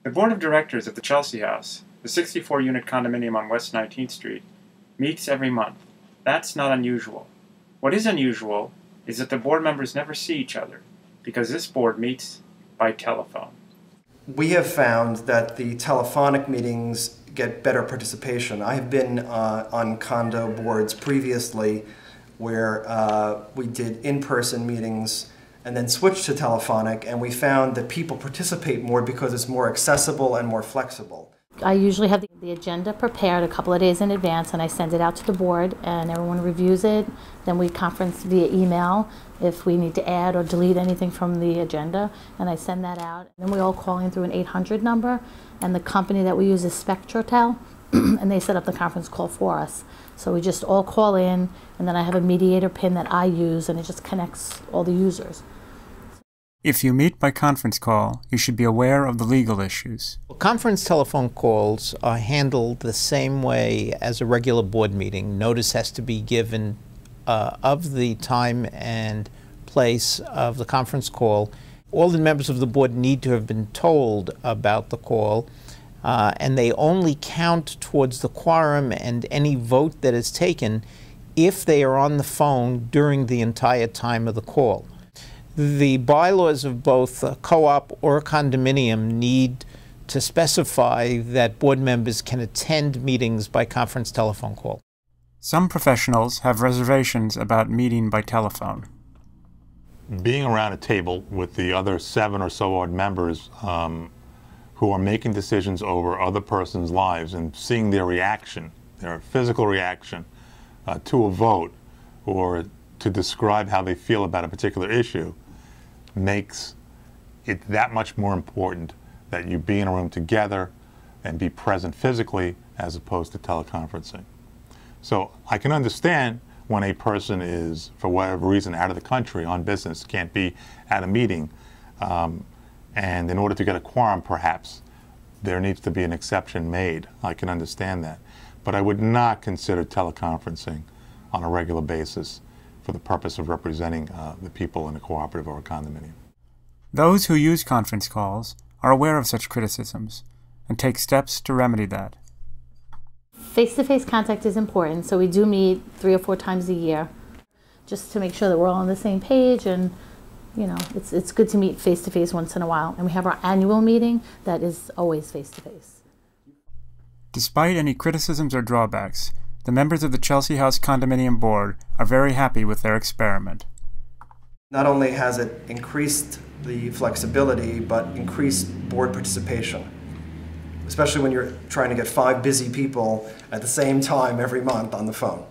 The board of directors of the Chelsea House, the 64-unit condominium on West 19th Street, meets every month. That's not unusual. What is unusual is that the board members never see each other, because this board meets by telephone. We have found that the telephonic meetings get better participation. I have been on condo boards previously where we did in-person meetings and then switched to telephonic, and we found that people participate more because it's more accessible and more flexible. I usually have the agenda prepared a couple of days in advance, and I send it out to the board, and everyone reviews it. Then we conference via email if we need to add or delete anything from the agenda, and I send that out. And then we all call in through an 800 number, and the company that we use is Spectratel, and they set up the conference call for us. So we just all call in, and then I have a mediator pin that I use, and it just connects all the users. If you meet by conference call, you should be aware of the legal issues. Conference telephone calls are handled the same way as a regular board meeting. Notice has to be given of the time and place of the conference call. All the members of the board need to have been told about the call, and they only count towards the quorum and any vote that is taken if they are on the phone during the entire time of the call. The bylaws of both a co-op or a condominium need to specify that board members can attend meetings by conference telephone call. Some professionals have reservations about meeting by telephone. Being around a table with the other 7 or so odd members who are making decisions over other person's lives and seeing their reaction, their physical reaction to a vote or to describe how they feel about a particular issue makes it that much more important that you be in a room together and be present physically as opposed to teleconferencing. So I can understand when a person is, for whatever reason, out of the country on business, can't be at a meeting, and in order to get a quorum, perhaps, there needs to be an exception made. I can understand that. But I would not consider teleconferencing on a regular basis for the purpose of representing the people in a cooperative or a condominium. Those who use conference calls are aware of such criticisms and take steps to remedy that. Face-to-face contact is important, so we do meet 3 or 4 times a year just to make sure that we're all on the same page, and you know, it's good to meet face-to-face once in a while. And we have our annual meeting that is always face-to-face. Despite any criticisms or drawbacks, the members of the Chelsea House Condominium Board are very happy with their experiment. Not only has it increased the flexibility, but increased board participation, especially when you're trying to get 5 busy people at the same time every month on the phone.